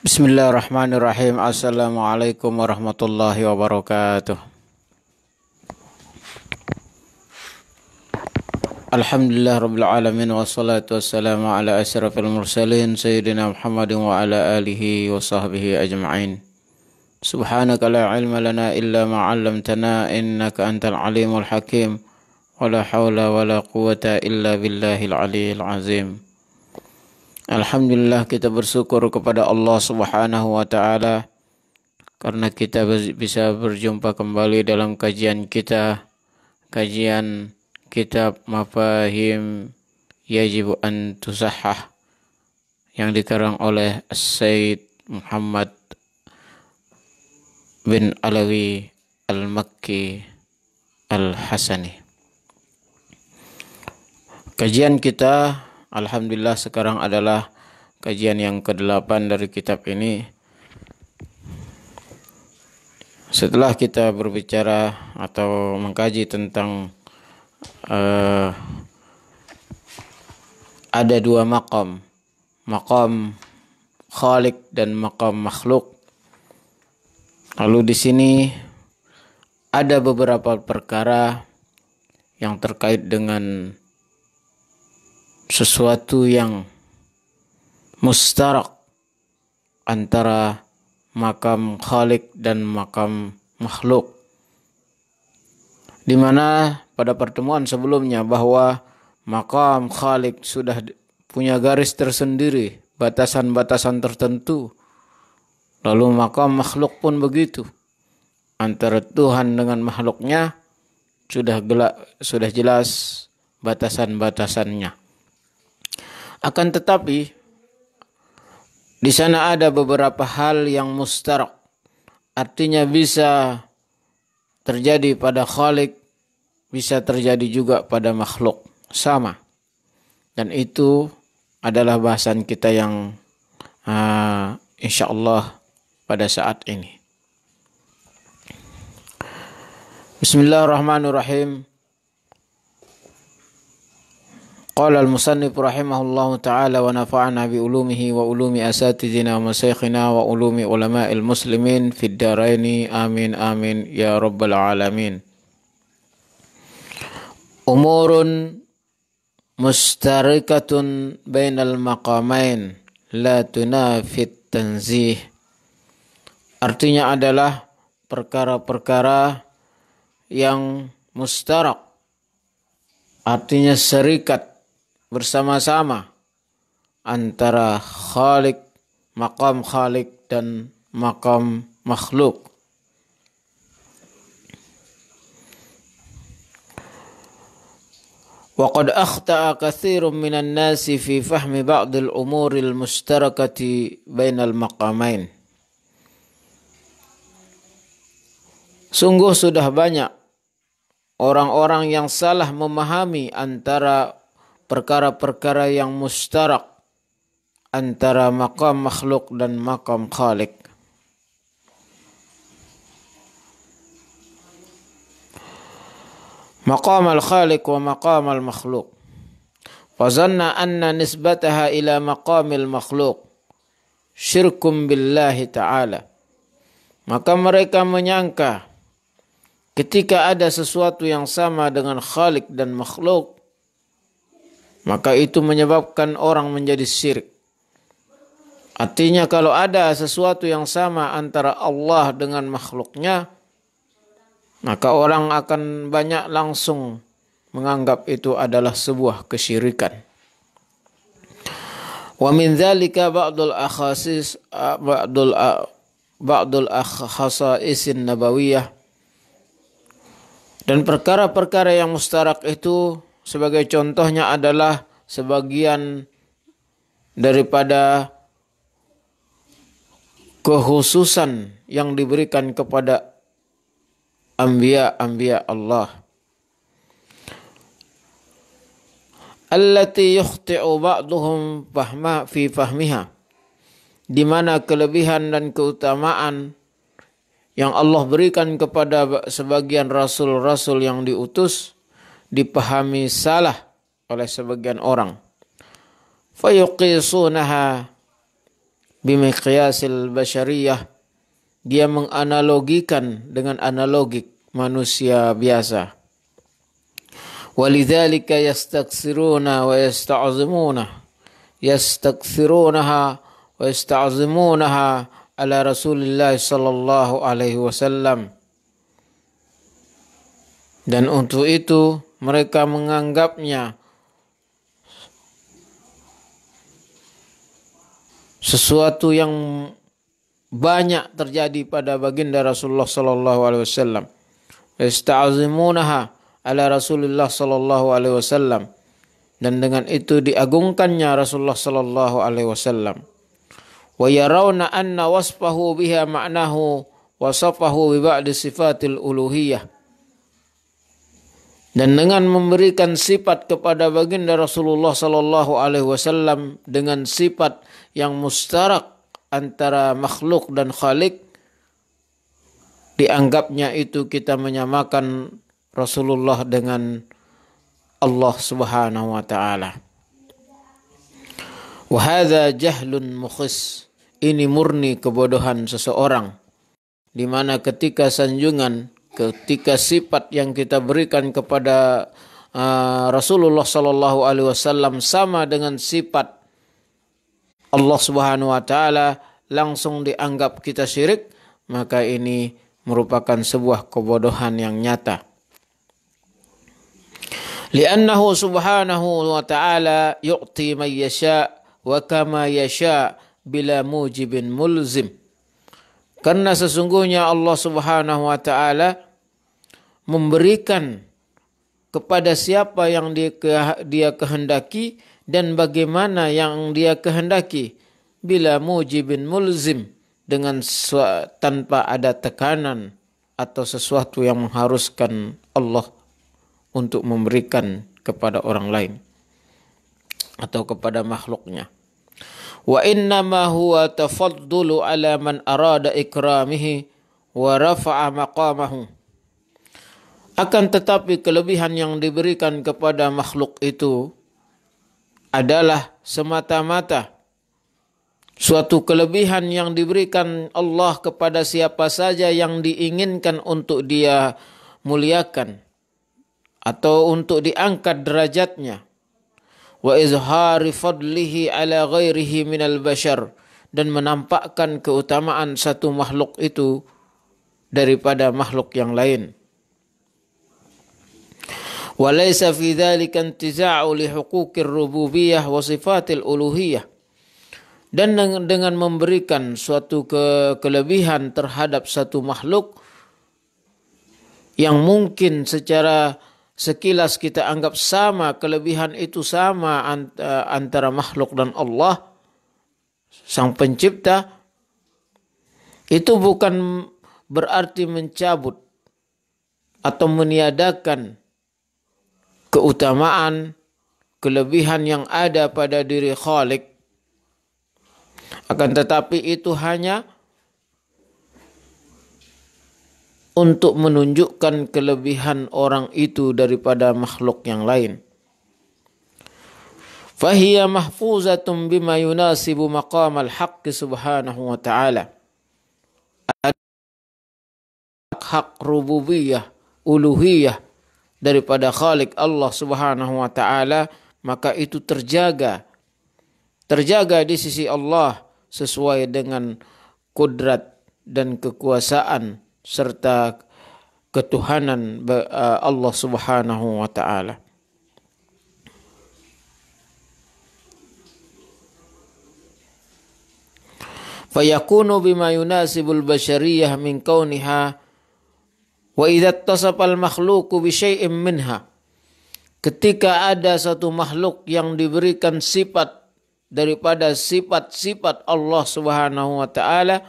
Bismillahirrahmanirrahim. Assalamualaikum warahmatullahi wabarakatuh. Alhamdulillah rabbil alamin wassalatu wassalamu ala asyrafil mursalin sayyidina Muhammadin wa ala alihi wa sahbihi ajma'in. Subhanaka la ilma lana illa ma 'allamtana innaka antal alimul hakim. Wa la haula wa la quwwata illa billahil aliyyil azim. Alhamdulillah, kita bersyukur kepada Allah Subhanahu wa taala karena kita bisa berjumpa kembali dalam kajian kitab Mafahim Yajibu an Tusahhah yang dikarang oleh Sayyid Muhammad bin Alawi Al-Makki Al-Hasani. Kajian kita alhamdulillah sekarang adalah kajian yang ke-8 dari kitab ini. Setelah kita berbicara atau mengkaji tentang ada dua maqam khalik dan maqam makhluk. Lalu di sini ada beberapa perkara yang terkait dengan sesuatu yang mustarak antara makam khalik dan makam makhluk, di mana pada pertemuan sebelumnya bahwa makam khalik sudah punya garis tersendiri, batasan-batasan tertentu, lalu makam makhluk pun begitu, antara Tuhan dengan makhluknya sudah jelas batasan-batasannya. Akan tetapi di sana ada beberapa hal yang mustarak, artinya bisa terjadi pada khalik, bisa terjadi juga pada makhluk, sama. Dan itu adalah bahasan kita yang insyaallah pada saat ini. Bismillahirrahmanirrahim. Qala al-musannif rahimahullahu ta'ala wa nafa'ana bi ulumihi wa ulumi asatidina wa masyayikhina wa ulumi ulama'il muslimin fid daraini amin amin ya rabbal alamin. Umurun mustarikatun bainal maqamain la tunafit tanzih. Artinya adalah perkara-perkara yang mustarak, artinya serikat bersama-sama antara khalik, maqam khalik dan maqam makhluk. Wa qad akhta'a katsirun minan nasi fi fahmi ba'd al-umur al-mustarakati bainal maqamain. Sungguh sudah banyak orang-orang yang salah memahami antara perkara-perkara yang mustarak antara maqam makhluk dan maqam khalik. Maqam al-khaliq wa maqam al-makhluk. Fazanna anna nisbataha ila maqamil makhluk syirkum billahi ta'ala. Maka mereka menyangka ketika ada sesuatu yang sama dengan khalik dan makhluk, maka itu menyebabkan orang menjadi syirik. Artinya kalau ada sesuatu yang sama antara Allah dengan makhluknya, maka orang akan banyak langsung menganggap itu adalah sebuah kesyirikan. Wa min dzalika ba'dul akhasaisin nabawiyah. Dan perkara-perkara yang mustarak itu sebagai contohnya adalah sebagian daripada kekhususan yang diberikan kepada anbiya Allah. Allati yukhti'u ba'duhum fi fahmiha. Di mana kelebihan dan keutamaan yang Allah berikan kepada sebagian rasul-rasul yang diutus dipahami salah oleh sebagian orang. Fayuqisunaha bimiqyasil basyariyah, dia menganalogikan dengan analogik manusia biasa. Walidzalika yastaksiruna wa yastaktsirunaha wa yasta'zimunaha ala Rasulillah sallallahu alaihi wasallam. Dan untuk itu mereka menganggapnya sesuatu yang banyak terjadi pada baginda Rasulullah sallallahu alaihi wasallam. Yasta'zimunaha ala Rasulullah sallallahu alaihi wasallam, dan dengan itu diagungkannya Rasulullah sallallahu alaihi wasallam. Wa yarawna anna wasfahu biha ma'nahu wasafahu bi ba'di sifatil uluhiyah. Dan dengan memberikan sifat kepada baginda Rasulullah sallallahu alaihi wasallam dengan sifat yang mustarak antara makhluk dan khalik, dianggapnya itu kita menyamakan Rasulullah dengan Allah Subhanahu wa taala. Wa hadza jahlun mukhis. Ini murni kebodohan seseorang, di mana ketika sanjungan, ketika sifat yang kita berikan kepada Rasulullah sallallahu alaihi wasallam sama dengan sifat Allah Subhanahu wa taala, langsung dianggap kita syirik, maka ini merupakan sebuah kebodohan yang nyata. Li'annahu subhanahu wa ta'ala yu'ti man yasha' wa kama yasha' bila mujibin mulzim. Karena sesungguhnya Allah Subhanahu wa ta'ala memberikan kepada siapa yang dia kehendaki dan bagaimana yang dia kehendaki, bila mujibin mulzim, dengan tanpa ada tekanan atau sesuatu yang mengharuskan Allah untuk memberikan kepada orang lain atau kepada makhluknya. Wa innama huwa tafaddulu ala man arada ikramihi wa rafa'a maqamahu. Akan tetapi kelebihan yang diberikan kepada makhluk itu adalah semata-mata suatu kelebihan yang diberikan Allah kepada siapa saja yang diinginkan untuk dia muliakan atau untuk diangkat derajatnya. Wa izhari fadlihi ala ghairihi minal bashar, dan menampakkan keutamaan satu makhluk itu daripada makhluk yang lain. Wa laysa fi dzalika intiza'u li huquqir rububiyyah wa sifatil uluhiyyah. Dan dengan memberikan suatu kelebihan terhadap satu makhluk yang mungkin secara sekilas kita anggap sama, kelebihan itu sama antara makhluk dan Allah Sang Pencipta, itu bukan berarti mencabut atau meniadakan keutamaan, kelebihan yang ada pada diri Khalik. Akan tetapi itu hanya untuk menunjukkan kelebihan orang itu daripada makhluk yang lain. Fahiya mahfuzatun bima yunasibu maqamal haqqi subhanahu wa ta'ala. Hak rububiyah, uluhiyah daripada Khalik Allah Subhanahu wa ta'ala, maka itu terjaga di sisi Allah sesuai dengan kudrat dan kekuasaan serta ketuhanan Allah Subhanahu wa ta'ala. Fayakunu bima yunasibul bashariyah min kauniha wa idza ittasafal makhluqu bi syai'in minha. Ketika ada satu makhluk yang diberikan sifat daripada sifat-sifat Allah Subhanahu wa ta'ala,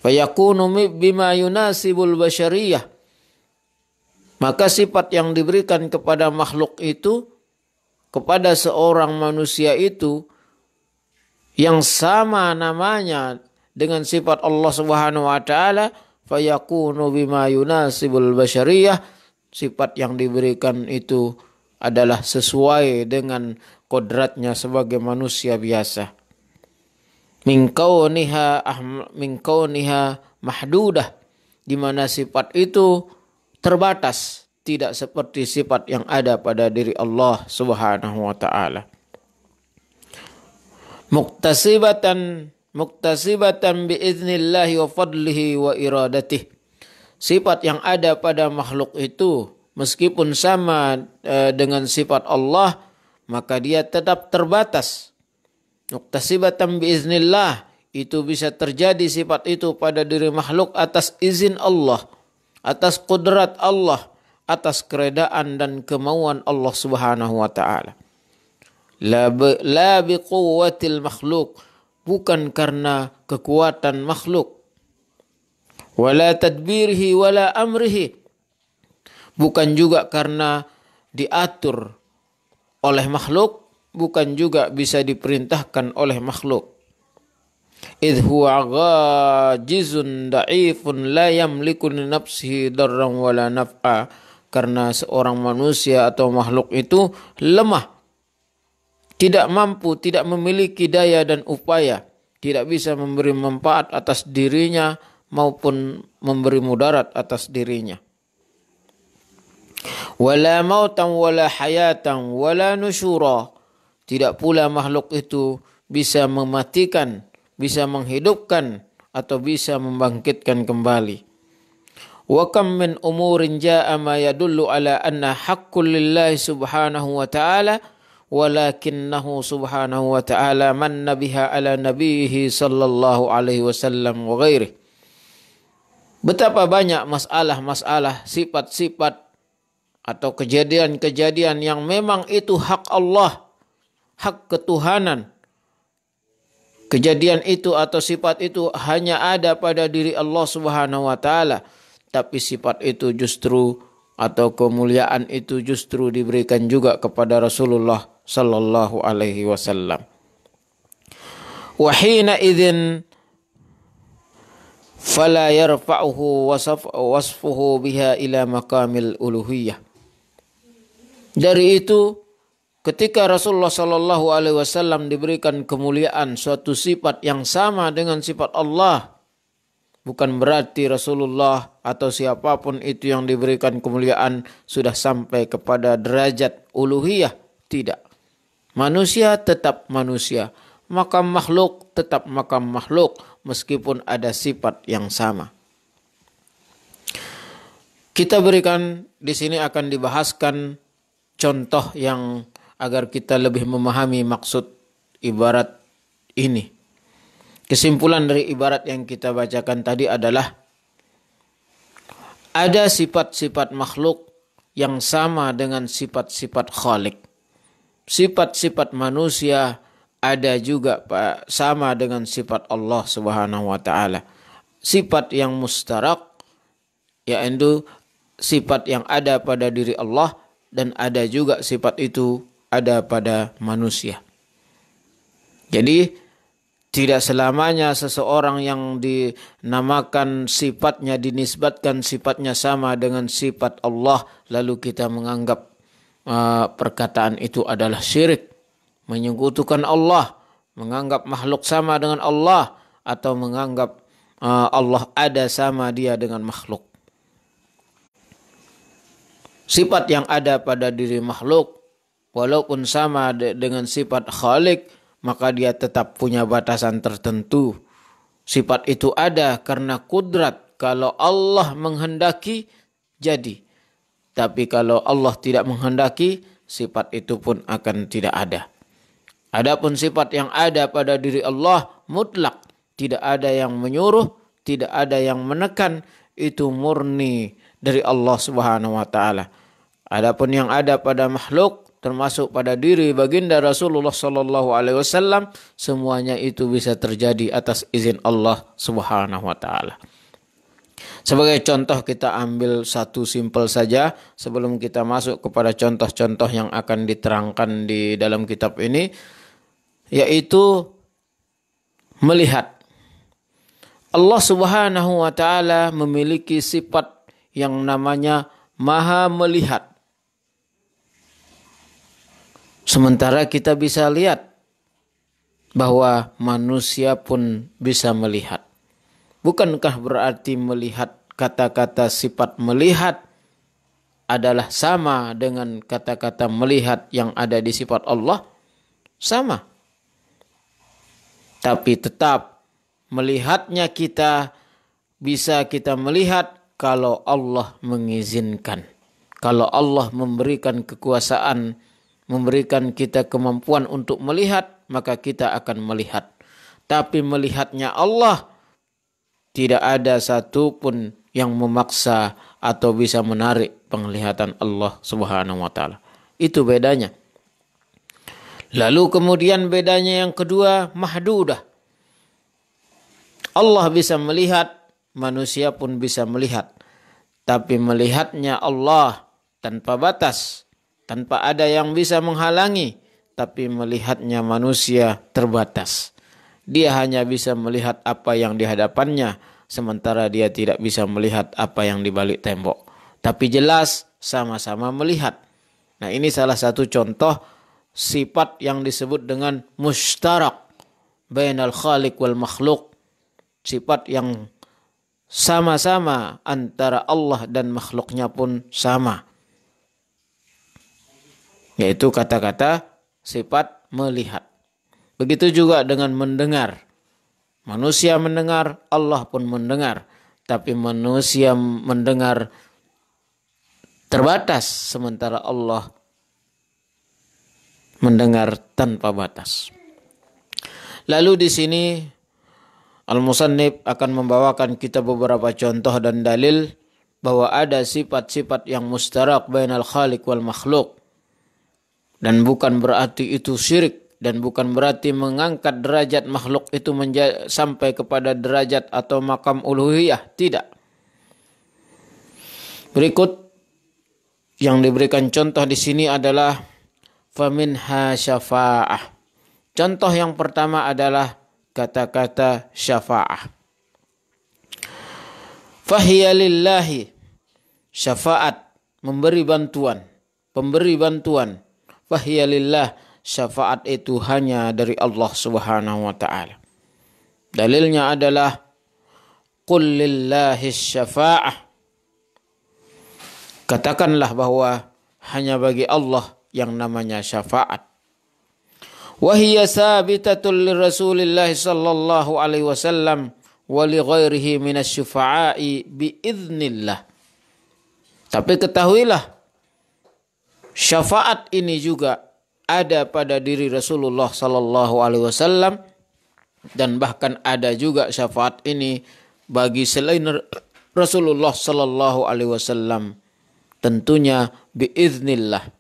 fayakunu bima yunasibul bashariyah, maka sifat yang diberikan kepada makhluk itu, kepada seorang manusia itu, yang sama namanya dengan sifat Allah Subhanahu wa ta'ala, fayakunu bima yunasibul bashariyah, sifat yang diberikan itu adalah sesuai dengan kodratnya sebagai manusia biasa. min kauniha mahdudah, di mana sifat itu terbatas, tidak seperti sifat yang ada pada diri Allah Subhanahu wa taala. Muktasibatan biiznillah wa fadlihi wa iradatih. Sifat yang ada pada makhluk itu meskipun sama dengan sifat Allah, maka dia tetap terbatas. Muktasibatan biiznillah, itu bisa terjadi sifat itu pada diri makhluk atas izin Allah, atas kudrat Allah, atas keredaan dan kemauan Allah Subhanahu wa taala. La biquwwatil makhluk, bukan karena kekuatan makhluk. Wala tadbirihi wala amrihi, bukan juga karena diatur oleh makhluk, bukan juga bisa diperintahkan oleh makhluk. Idh huwa ghajizun da'ifun la yamliku li nafsihi darran wala naf'a, karena seorang manusia atau makhluk itu lemah, tidak mampu, tidak memiliki daya dan upaya, tidak bisa memberi manfaat atas dirinya maupun memberi mudarat atas dirinya. Wala mautan wala hayatan wala nusyura, tidak pula makhluk itu bisa mematikan, bisa menghidupkan, atau bisa membangkitkan kembali. Wa kam min umurin jaa ma yadullu ala anna haqqul lillahi subhanahu wa ta'ala, walakinnahu subhanahu wa ta'ala manna biha ala nabiyhi sallallahu alaihi wasallam wa ghairih. Betapa banyak masalah-masalah, sifat-sifat atau kejadian-kejadian yang memang itu hak Allah, hak ketuhanan. Kejadian itu atau sifat itu hanya ada pada diri Allah Subhanahu wa taala, tapi sifat itu justru atau kemuliaan itu justru diberikan juga kepada Rasulullah sallallahu alaihi wasallam. Wa hina idzin fala yarfa'uhu wasfuhu biha ila maqamil uluhiyah. Dari itu, ketika Rasulullah sallallahu alaihi wasallam diberikan kemuliaan suatu sifat yang sama dengan sifat Allah, bukan berarti Rasulullah atau siapapun itu yang diberikan kemuliaan sudah sampai kepada derajat uluhiyah. Tidak. Manusia tetap manusia. Makam makhluk tetap makam makhluk meskipun ada sifat yang sama. Kita berikan di sini akan dibahaskan contoh yang agar kita lebih memahami maksud ibarat ini. Kesimpulan dari ibarat yang kita bacakan tadi adalah ada sifat-sifat makhluk yang sama dengan sifat-sifat Khalik. Sifat-sifat manusia ada juga sama dengan sifat Allah Subhanahu wa taala. Sifat yang mustarak, yaitu sifat yang ada pada diri Allah, dan ada juga sifat itu ada pada manusia. Jadi tidak selamanya seseorang yang dinamakan sifatnya, dinisbatkan sifatnya sama dengan sifat Allah, lalu kita menganggap perkataan itu adalah syirik, menyekutukan Allah, menganggap makhluk sama dengan Allah, atau menganggap Allah ada sama dia dengan makhluk. Sifat yang ada pada diri makhluk, walaupun sama dengan sifat Khalik, maka dia tetap punya batasan tertentu. Sifat itu ada karena kudrat. Kalau Allah menghendaki, jadi. Tapi kalau Allah tidak menghendaki, sifat itu pun akan tidak ada. Adapun sifat yang ada pada diri Allah mutlak. Tidak ada yang menyuruh, tidak ada yang menekan. Itu murni dari Allah Subhanahu wa taala. Adapun yang ada pada makhluk, termasuk pada diri baginda Rasulullah sallallahu alaihi wasallam, semuanya itu bisa terjadi atas izin Allah Subhanahu wa taala. Sebagai contoh kita ambil satu simpel saja sebelum kita masuk kepada contoh-contoh yang akan diterangkan di dalam kitab ini, yaitu melihat. Allah Subhanahu wa taala memiliki sifat yang namanya Maha melihat. Sementara kita bisa lihat bahwa manusia pun bisa melihat. Bukankah berarti melihat, kata-kata sifat melihat adalah sama dengan kata-kata melihat yang ada di sifat Allah? Sama. Tapi tetap melihatnya kita bisa kita melihat kalau Allah mengizinkan. Kalau Allah memberikan kekuasaan, memberikan kita kemampuan untuk melihat, maka kita akan melihat. Tapi melihatnya Allah, tidak ada satupun yang memaksa atau bisa menarik penglihatan Allah Subhanahu wa taala. Itu bedanya. Lalu kemudian bedanya yang kedua, mahdudah. Allah bisa melihat, manusia pun bisa melihat. Tapi melihatnya Allah tanpa batas, tanpa ada yang bisa menghalangi. Tapi melihatnya manusia terbatas. Dia hanya bisa melihat apa yang di hadapannya, sementara dia tidak bisa melihat apa yang di balik tembok. Tapi jelas sama-sama melihat. Nah, ini salah satu contoh sifat yang disebut dengan mustarak bainal khaliq wal makhluk. Sifat yang sama-sama antara Allah dan makhluknya pun sama. Yaitu kata-kata sifat melihat. Begitu juga dengan mendengar. Manusia mendengar, Allah pun mendengar. Tapi manusia mendengar terbatas, sementara Allah mendengar tanpa batas. Lalu di sini Al-Musannif akan membawakan kita beberapa contoh dan dalil bahwa ada sifat-sifat yang mustarak bainal khaliq wal makhluk. Dan bukan berarti itu syirik. Dan bukan berarti mengangkat derajat makhluk itu sampai kepada derajat atau makam uluhiyah. Tidak. Berikut yang diberikan contoh di sini adalah faminha syafa'ah. Contoh yang pertama adalah kata-kata syafa'ah. Fahiya lillahi, syafaat, memberi bantuan, pemberi bantuan. Fahiya lillah, syafaat itu hanya dari Allah Subhanahu wa taala. Dalilnya adalah qul lillahi syafa'ah. Katakanlah bahwa hanya bagi Allah yang namanya syafaat. Wa hiya sabitatul lirrasulillah sallallahu alaihi wasallam wa li ghairihi minasy syufa'i biiznillah. Tapi ketahuilah, syafaat ini juga ada pada diri Rasulullah sallallahu alaihi wasallam, dan bahkan ada juga syafaat ini bagi selain Rasulullah sallallahu alaihi wasallam, tentunya biiznillah.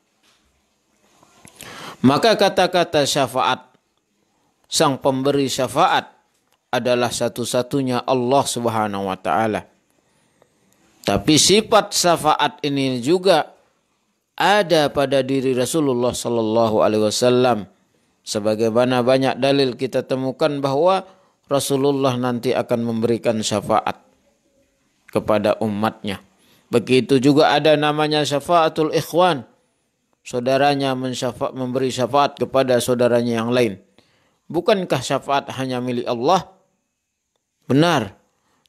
Maka kata-kata syafaat, sang pemberi syafaat adalah satu-satunya Allah Subhanahu wa taala. Tapi sifat syafaat ini juga ada pada diri Rasulullah sallallahu alaihi wasallam. Sebagaimana banyak dalil kita temukan bahwa Rasulullah nanti akan memberikan syafaat kepada umatnya. Begitu juga ada namanya syafaatul ikhwan. Saudaranya memberi syafaat kepada saudaranya yang lain. Bukankah syafaat hanya milik Allah? Benar.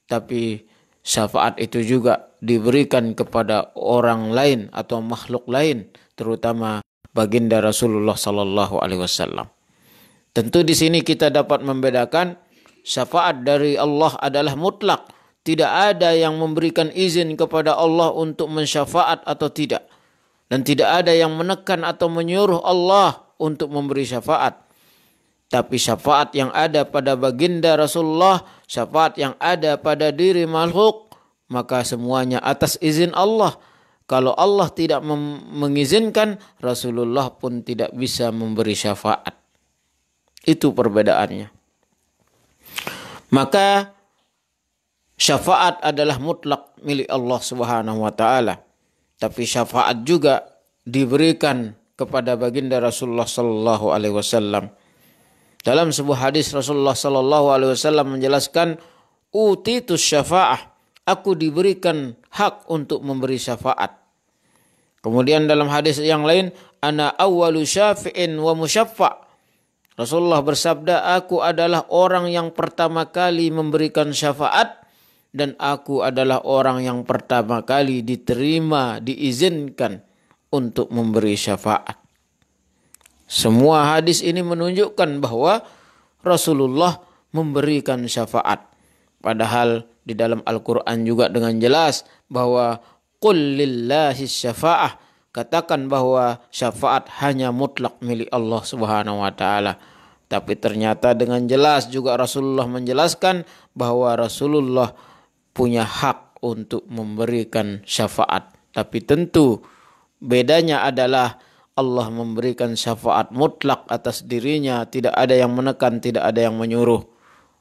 Tapi syafaat itu juga diberikan kepada orang lain atau makhluk lain, terutama baginda Rasulullah sallallahu alaihi wasallam. Tentu di sini kita dapat membedakan syafaat dari Allah adalah mutlak. Tidak ada yang memberikan izin kepada Allah untuk mensyafaat atau tidak. Dan tidak ada yang menekan atau menyuruh Allah untuk memberi syafaat. Tapi syafaat yang ada pada baginda Rasulullah, syafaat yang ada pada diri makhluk, maka semuanya atas izin Allah. Kalau Allah tidak mengizinkan, Rasulullah pun tidak bisa memberi syafaat. Itu perbedaannya. Maka syafaat adalah mutlak milik Allah Subhanahu wa taala. Tapi syafaat juga diberikan kepada baginda Rasulullah sallallahu alaihi wasallam. Dalam sebuah hadis Rasulullah sallallahu alaihi wasallam menjelaskan, utitus syafa'ah, aku diberikan hak untuk memberi syafaat. Kemudian dalam hadis yang lain, ana awwalu syafi'in wa musyaffa', Rasulullah bersabda, aku adalah orang yang pertama kali memberikan syafaat dan aku adalah orang yang pertama kali diterima, diizinkan untuk memberi syafaat. Semua hadis ini menunjukkan bahwa Rasulullah memberikan syafaat. Padahal di dalam Al-Quran juga dengan jelas bahwa qul lillahi syafa'ah. Katakan bahwa syafaat hanya mutlak milik Allah Subhanahu wa taala. Tapi ternyata dengan jelas juga Rasulullah menjelaskan bahwa Rasulullah punya hak untuk memberikan syafaat. Tapi tentu bedanya adalah Allah memberikan syafaat mutlak atas dirinya. Tidak ada yang menekan, tidak ada yang menyuruh.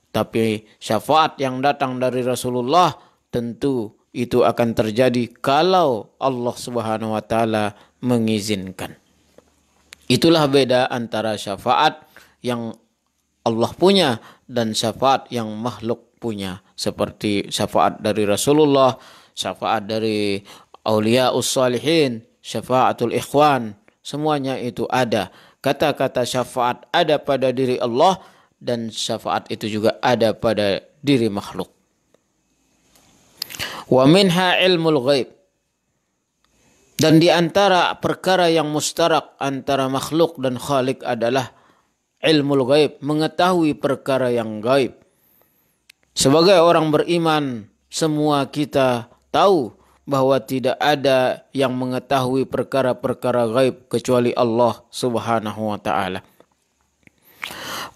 Tapi syafaat yang datang dari Rasulullah tentu itu akan terjadi kalau Allah Subhanahu wa taala mengizinkan. Itulah beda antara syafaat yang Allah punya dan syafaat yang makhluk punya. Seperti syafaat dari Rasulullah, syafaat dari auliyaus salihin, syafaatul ikhwan. Semuanya itu ada. Kata-kata syafaat ada pada diri Allah dan syafaat itu juga ada pada diri makhluk. Wa minha ilmul ghaib. Dan di antara perkara yang mustarak antara makhluk dan khalik adalah ilmul ghaib, mengetahui perkara yang gaib. Sebagai orang beriman, semua kita tahu bahwa tidak ada yang mengetahui perkara-perkara gaib kecuali Allah Subhanahu wa taala.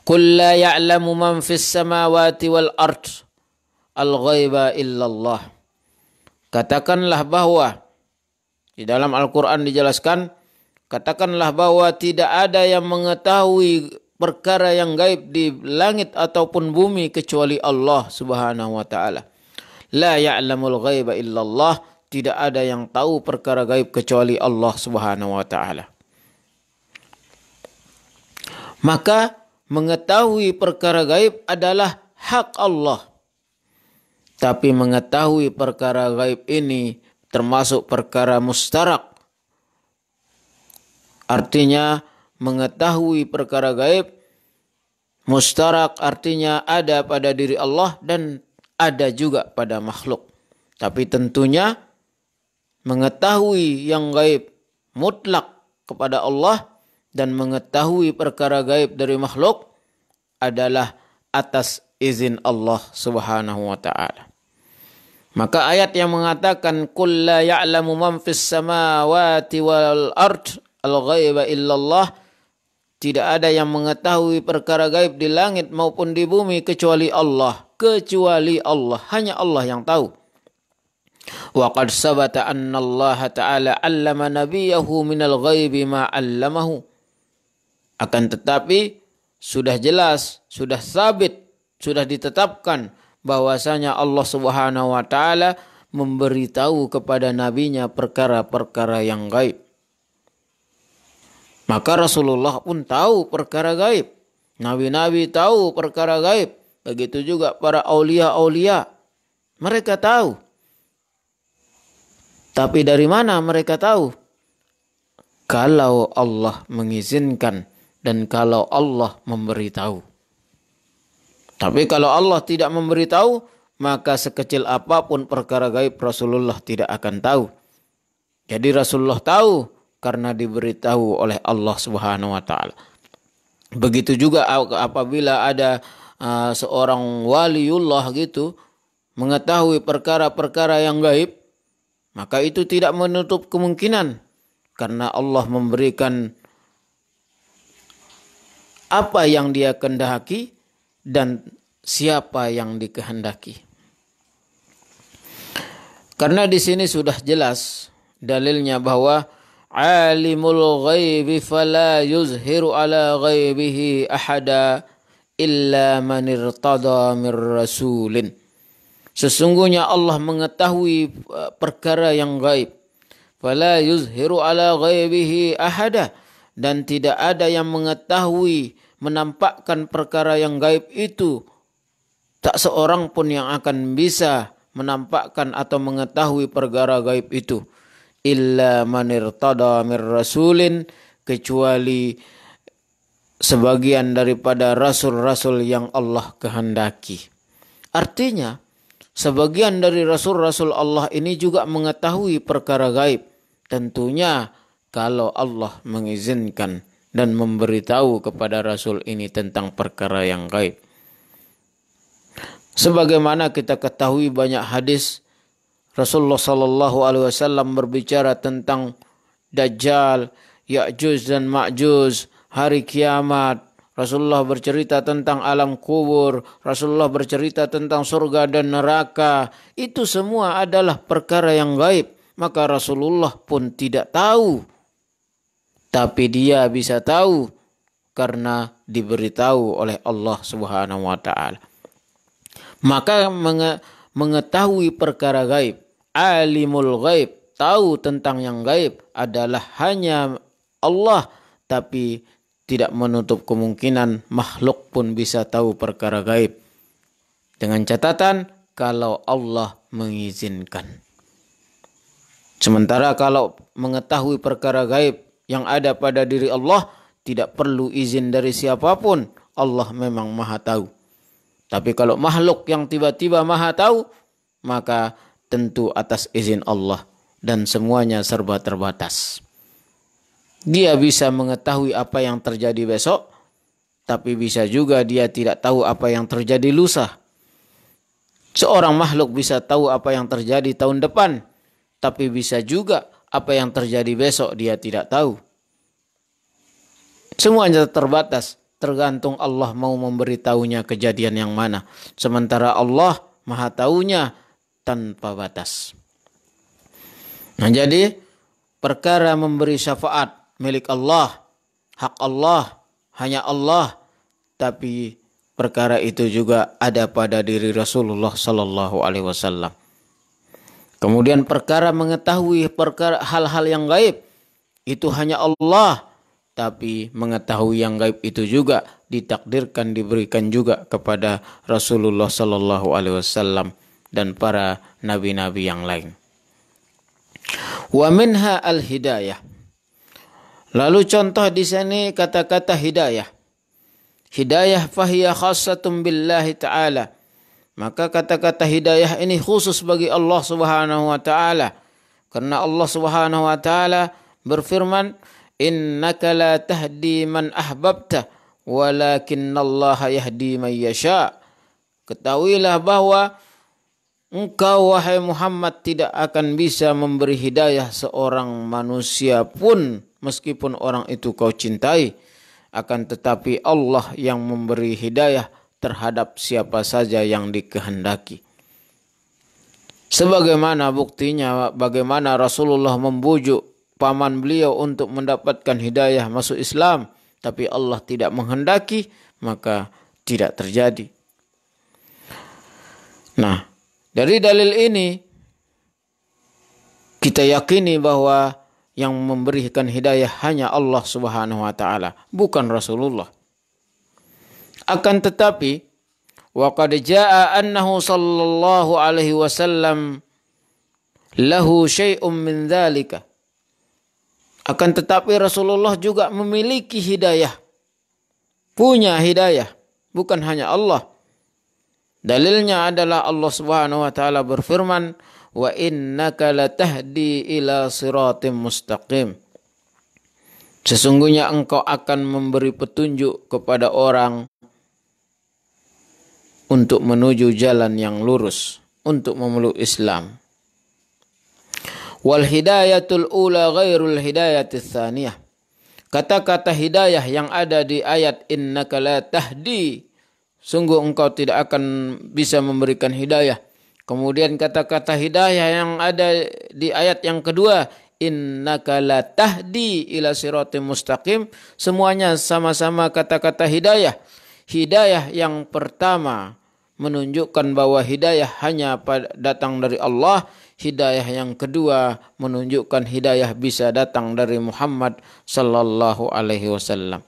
Qul la ya'lamu man fis samawati wal ard al-ghaiba illallah. Katakanlah bahwa di dalam Al-Quran dijelaskan, katakanlah bahwa tidak ada yang mengetahui perkara yang gaib di langit ataupun bumi kecuali Allah Subhanahu wa taala. La ya'lamul ghaiba illallah. Tidak ada yang tahu perkara gaib kecuali Allah Subhanahu wa taala. Maka mengetahui perkara gaib adalah hak Allah. Tapi mengetahui perkara gaib ini termasuk perkara mustarak. Artinya mengetahui perkara gaib mustarak artinya ada pada diri Allah dan ada juga pada makhluk. Tapi tentunya mengetahui yang gaib mutlak kepada Allah dan mengetahui perkara gaib dari makhluk adalah atas izin Allah Subhanahu wa taala. Maka ayat yang mengatakan qul la ya'lamu man fis samawati wal ard al-ghaiba illallah, tidak ada yang mengetahui perkara gaib di langit maupun di bumi kecuali Allah, hanya Allah yang tahu. Wa qad sabata anna Allah ta'ala 'allama nabiyahu minal ghaibi ma 'allamahu. Akan tetapi sudah jelas, sudah sabit, sudah ditetapkan bahwasanya Allah Subhanahu wa taala memberitahu kepada nabinya perkara-perkara yang gaib. Maka Rasulullah pun tahu perkara gaib. Nabi-nabi tahu perkara gaib. Begitu juga para aulia-aulia. Mereka tahu. Tapi dari mana mereka tahu? Kalau Allah mengizinkan dan kalau Allah memberitahu. Tapi kalau Allah tidak memberitahu, maka sekecil apapun perkara gaib Rasulullah tidak akan tahu. Jadi Rasulullah tahu karena diberitahu oleh Allah Subhanahu wa taala. Begitu juga apabila ada seorang waliullah gitu mengetahui perkara-perkara yang gaib, maka itu tidak menutup kemungkinan karena Allah memberikan apa yang Dia kehendaki dan siapa yang dikehendaki. Karena di sini sudah jelas dalilnya bahwa alimul ghaibi fala yuzhiru ala ghaibihi ahada illa man irtada mir rasulin. Sesungguhnya Allah mengetahui perkara yang gaib. Fala yuzhiru ala ghaibihi ahada. Dan tidak ada yang mengetahui, menampakkan perkara yang gaib itu. Tak seorang pun yang akan bisa menampakkan atau mengetahui perkara gaib itu. Illa man irtada mir rasulin. Kecuali sebagian daripada rasul-rasul yang Allah kehendaki. Artinya, sebagian dari rasul-rasul Allah ini juga mengetahui perkara gaib. Tentunya kalau Allah mengizinkan dan memberitahu kepada rasul ini tentang perkara yang gaib. Sebagaimana kita ketahui banyak hadis Rasulullah sallallahu alaihi wasallam berbicara tentang Dajjal, Ya'juj dan Ma'juj, hari kiamat. Rasulullah bercerita tentang alam kubur, Rasulullah bercerita tentang surga dan neraka. Itu semua adalah perkara yang gaib. Maka Rasulullah pun tidak tahu. Tapi dia bisa tahu karena diberitahu oleh Allah Subhanahu wa taala. Maka mengetahui perkara gaib, alimul gaib, tahu tentang yang gaib adalah hanya Allah, tapi tidak menutup kemungkinan makhluk pun bisa tahu perkara gaib. Dengan catatan kalau Allah mengizinkan. Sementara kalau mengetahui perkara gaib yang ada pada diri Allah, tidak perlu izin dari siapapun. Allah memang maha tahu. Tapi kalau makhluk yang tiba-tiba maha tahu, maka tentu atas izin Allah. Dan semuanya serba terbatas. Dia bisa mengetahui apa yang terjadi besok, tapi bisa juga dia tidak tahu apa yang terjadi lusa. Seorang makhluk bisa tahu apa yang terjadi tahun depan, tapi bisa juga apa yang terjadi besok dia tidak tahu. Semuanya terbatas. Tergantung Allah mau memberitahunya kejadian yang mana. Sementara Allah maha tahunya tanpa batas. Nah jadi perkara memberi syafaat milik Allah, hak Allah, hanya Allah. Tapi perkara itu juga ada pada diri Rasulullah sallallahu alaihi wasallam. Kemudian perkara mengetahui perkara hal-hal yang gaib itu hanya Allah. Tapi mengetahui yang gaib itu juga ditakdirkan diberikan juga kepada Rasulullah sallallahu alaihi wasallam dan para nabi-nabi yang lain. Wa minha al-hidayah. Lalu contoh di sini kata-kata hidayah. Hidayah fahiya khassatun billahi ta'ala. Maka kata-kata hidayah ini khusus bagi Allah Subhanahu wa taala. Karena Allah Subhanahu wa taala berfirman, innaka la tahdi man ahbabta walakinnallaha yahdi man yasha. Ketahuilah bahwa engkau wahai Muhammad tidak akan bisa memberi hidayah seorang manusia pun meskipun orang itu kau cintai. Akan tetapi Allah yang memberi hidayah terhadap siapa saja yang dikehendaki. Sebagaimana buktinya bagaimana Rasulullah membujuk paman beliau untuk mendapatkan hidayah masuk Islam, tapi Allah tidak menghendaki, maka tidak terjadi. Nah, dari dalil ini kita yakini bahwa yang memberikan hidayah hanya Allah Subhanahu wa taala, bukan Rasulullah. Akan tetapi wa qad jaa annahu sallallahu alaihi wasallam lahu syai'un min dzalika. Akan tetapi Rasulullah juga memiliki hidayah. Punya hidayah. Bukan hanya Allah. Dalilnya adalah Allah Subhanahu wa taala berfirman, "Wa innaka latahdi ila siratim mustaqim." Sesungguhnya engkau akan memberi petunjuk kepada orang untuk menuju jalan yang lurus, untuk memeluk Islam. Wal hidayatul ula ghairul hidayatis tsaniyah. Kata-kata hidayah yang ada di ayat innaka la tahdi, sungguh engkau tidak akan bisa memberikan hidayah. Kemudian kata-kata hidayah yang ada di ayat yang kedua, innaka la tahdi ila siratim mustaqim, semuanya sama-sama kata-kata hidayah. Hidayah yang pertama menunjukkan bahwa hidayah hanya datang dari Allah. Hidayah yang kedua menunjukkan hidayah bisa datang dari Muhammad sallallahu alaihi wasallam.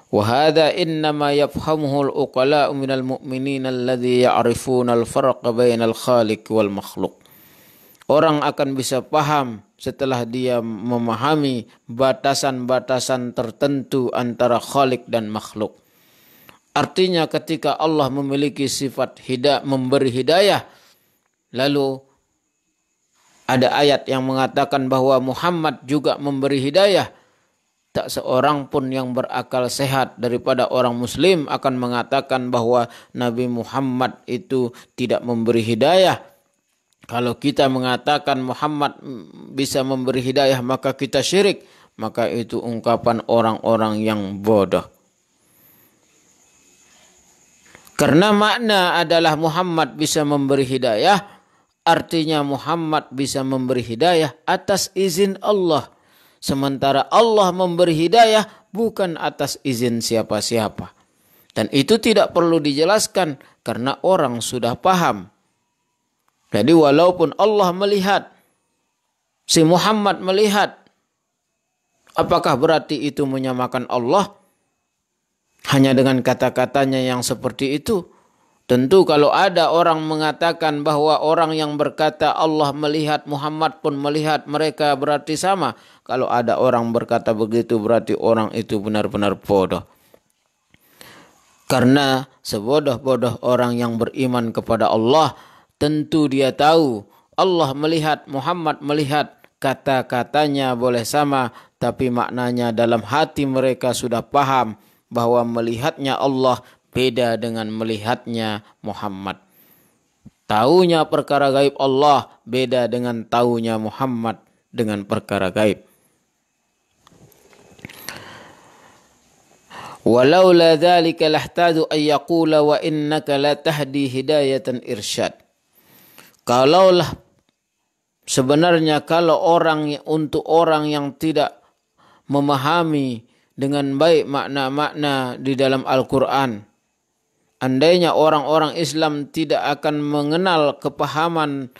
Wa hadha innama yafhamuhu al-uqala'u minal mu'minin alladhi ya'rifuna al-farqa bainal khaliq wal makhluq. Orang akan bisa paham setelah dia memahami batasan-batasan tertentu antara Khalik dan makhluk. Artinya ketika Allah memiliki sifat memberi hidayah, lalu ada ayat yang mengatakan bahwa Muhammad juga memberi hidayah, tak seorang pun yang berakal sehat daripada orang muslim akan mengatakan bahwa Nabi Muhammad itu tidak memberi hidayah. Kalau kita mengatakan Muhammad bisa memberi hidayah maka kita syirik, maka itu ungkapan orang-orang yang bodoh. Karena makna adalah Muhammad bisa memberi hidayah, artinya Muhammad bisa memberi hidayah atas izin Allah. Sementara Allah memberi hidayah bukan atas izin siapa-siapa. Dan itu tidak perlu dijelaskan karena orang sudah paham. Jadi walaupun Allah melihat, si Muhammad melihat, apakah berarti itu menyamakan Allah? Hanya dengan kata-katanya yang seperti itu. Tentu kalau ada orang mengatakan bahwa orang yang berkata Allah melihat, Muhammad pun melihat, mereka berarti sama. Kalau ada orang berkata begitu berarti orang itu benar-benar bodoh. Karena sebodoh-bodoh orang yang beriman kepada Allah, tentu dia tahu Allah melihat, Muhammad melihat, kata-katanya boleh sama, tapi maknanya dalam hati mereka sudah paham bahwa melihatnya Allah beda dengan melihatnya Muhammad. Taunya perkara gaib Allah beda dengan taunya Muhammad dengan perkara gaib. Walaula dzalika lahtadu ay yaqula wa innaka la tahdi hidayatan irsyad. Kalaulah sebenarnya untuk orang yang tidak memahami dengan baik makna-makna di dalam Al-Quran, andainya orang-orang Islam tidak akan mengenal kepahaman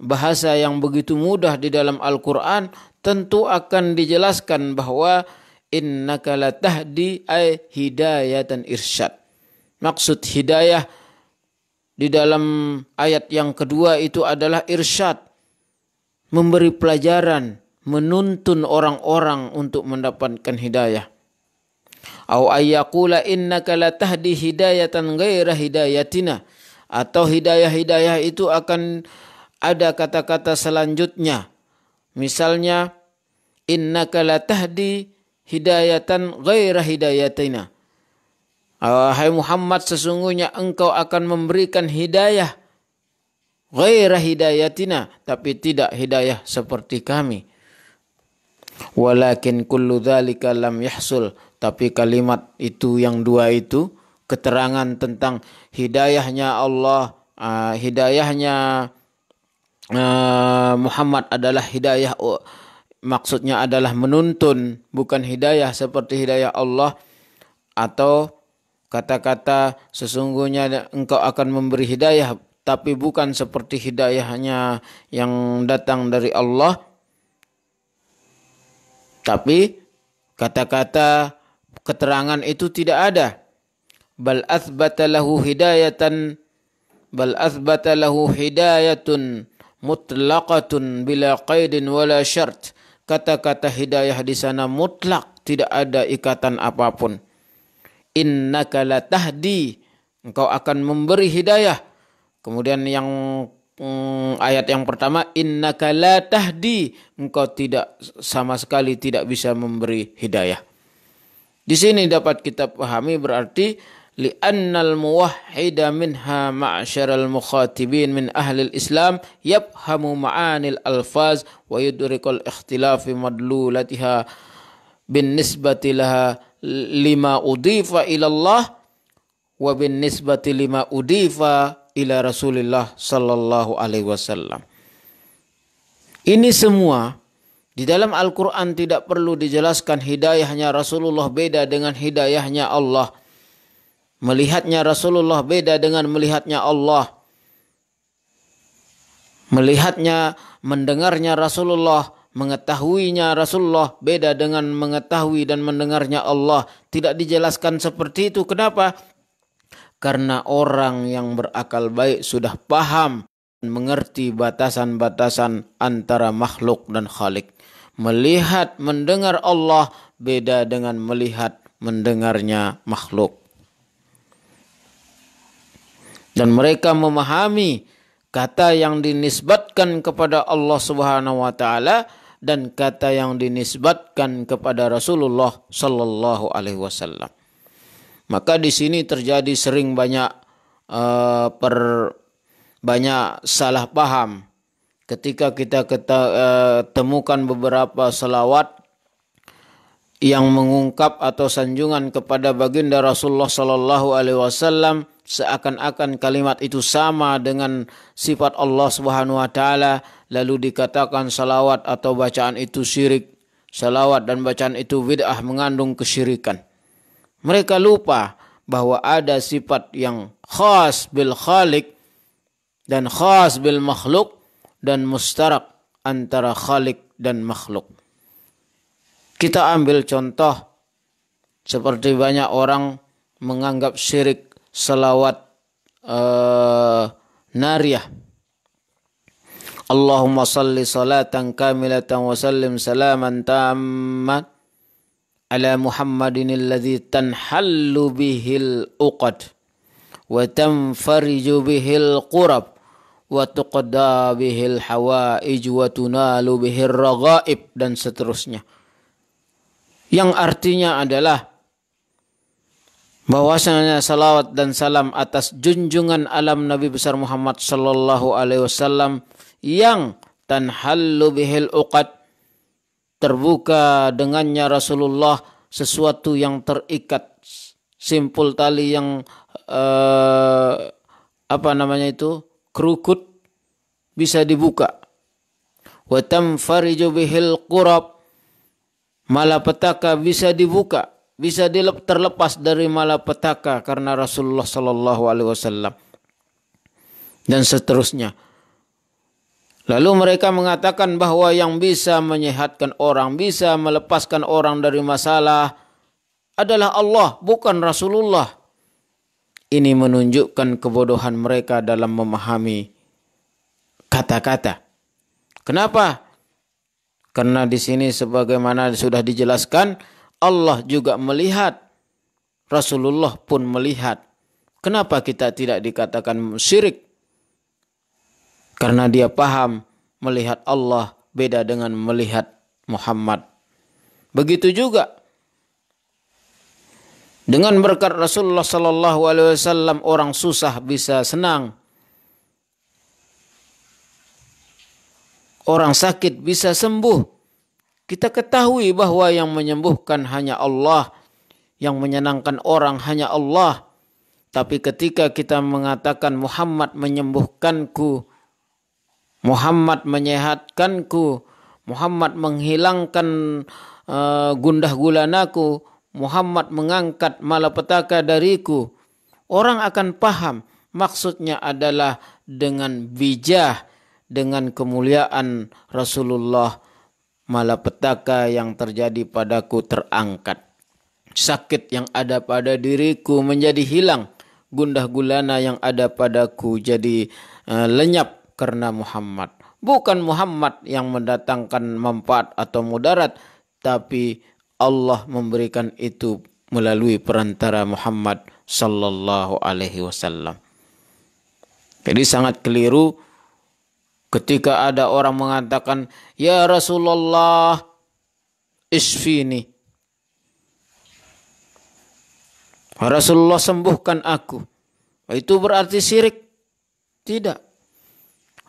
bahasa yang begitu mudah di dalam Al-Quran, tentu akan dijelaskan bahwa innaka la tahdi ay hidayatan irsyad. Maksud hidayah di dalam ayat yang kedua itu adalah irsyad, memberi pelajaran, menuntun orang-orang untuk mendapatkan hidayah. Au ayyaqula innaka la tahdi hidayatan ghaira hidayatina, atau hidayah-hidayah itu akan ada kata-kata selanjutnya. Misalnya innaka la tahdi hidayatan ghaira hidayatina. Hai Muhammad, sesungguhnya engkau akan memberikan hidayah ghaira hidayatina, tapi tidak hidayah seperti kami. Walakin kullu dzalika lam yahsul, tapi kalimat itu yang dua itu, keterangan tentang hidayahnya Allah, hidayahnya Muhammad adalah hidayah, maksudnya adalah menuntun, bukan hidayah seperti hidayah Allah. Atau kata-kata sesungguhnya engkau akan memberi hidayah, tapi bukan seperti hidayahnya yang datang dari Allah. Tapi kata-kata keterangan itu tidak ada. Bal athbata lahu hidayatun mutlaqatun bila qaidin wala syart. Kata-kata hidayah di sana mutlak, tidak ada ikatan apapun. Innaka la tahdi, engkau akan memberi hidayah. Kemudian yang ayat yang pertama, innaka la tahdi, engkau tidak sama sekali tidak bisa memberi hidayah. Di sini dapat kita pahami berarti li'annal muwahhida minha ma'syaral mukhatibin min ahli al-Islam yafhamu ma'anil alfaz wa yudrikul ikhtilafi madlulatiha bin nisbati laha lima udifa ila Allah wa bin nisbati lima udifa ila Rasulillah sallallahu alaihi wasallam. Ini semua di dalam Al-Quran tidak perlu dijelaskan. Hidayahnya Rasulullah beda dengan hidayahnya Allah. Melihatnya Rasulullah beda dengan melihatnya Allah. Melihatnya, mendengarnya Rasulullah, mengetahuinya Rasulullah beda dengan mengetahui dan mendengarnya Allah. Tidak dijelaskan seperti itu. Kenapa? Karena orang yang berakal baik sudah paham mengerti batasan-batasan antara makhluk dan Khalik. Melihat, mendengar Allah beda dengan melihat, mendengarnya makhluk. Dan mereka memahami kata yang dinisbatkan kepada Allah Subhanahu wa taala dan kata yang dinisbatkan kepada Rasulullah sallallahu alaihi wasallam. Maka di sini terjadi sering banyak salah paham ketika kita temukan beberapa selawat yang mengungkap atau sanjungan kepada baginda Rasulullah sallallahu alaihi wasallam seakan-akan kalimat itu sama dengan sifat Allah Subhanahu wa taala, lalu dikatakan salawat atau bacaan itu syirik, salawat dan bacaan itu bid'ah, mengandung kesyirikan. Mereka lupa bahwa ada sifat yang khas bil khalik dan khas bil makhluk dan mustarak antara khalik dan makhluk. Kita ambil contoh seperti banyak orang menganggap syirik salawat nariyah. Allahumma salli salatan kamilatan wa sallim salaman tamman ala Muhammadin alladhi tanhallu bihil uqad wa tanfariju bihil qurab wa tuqda bihil hawaij wa tunalu bihil raghaib, dan seterusnya. Yang artinya adalah bahwasanya salawat dan salam atas junjungan alam Nabi besar Muhammad sallallahu alaihi wasallam yang tanhallu bihil uqad, terbuka dengannya Rasulullah sesuatu yang terikat, simpul tali yang kerukut bisa dibuka. Wa tamfariju bihil qurab, malapetaka bisa dibuka, bisa terlepas dari malapetaka karena Rasulullah sallallahu alaihi wasallam, dan seterusnya. Lalu mereka mengatakan bahwa yang bisa menyehatkan orang, bisa melepaskan orang dari masalah adalah Allah, bukan Rasulullah. Ini menunjukkan kebodohan mereka dalam memahami kata-kata. Kenapa? Karena di sini sebagaimana sudah dijelaskan, Allah juga melihat, Rasulullah pun melihat. Kenapa kita tidak dikatakan syirik? Karena dia paham melihat Allah beda dengan melihat Muhammad. Begitu juga dengan berkat Rasulullah sallallahu alaihi wasallam, orang susah bisa senang, orang sakit bisa sembuh. Kita ketahui bahwa yang menyembuhkan hanya Allah, yang menyenangkan orang hanya Allah. Tapi ketika kita mengatakan Muhammad menyembuhkanku, Muhammad menyehatkanku, Muhammad menghilangkan gundah gulanaku, Muhammad mengangkat malapetaka dariku, orang akan paham maksudnya adalah dengan bijah, dengan kemuliaan Rasulullah, malapetaka yang terjadi padaku terangkat. Sakit yang ada pada diriku menjadi hilang, gundah gulana yang ada padaku jadi lenyap karena Muhammad. Bukan Muhammad yang mendatangkan manfaat atau mudarat, tapi Allah memberikan itu melalui perantara Muhammad sallallahu alaihi wasallam. Jadi sangat keliru ketika ada orang mengatakan, "Ya Rasulullah, isfini." Rasulullah sembuhkan aku. Itu berarti syirik? Tidak.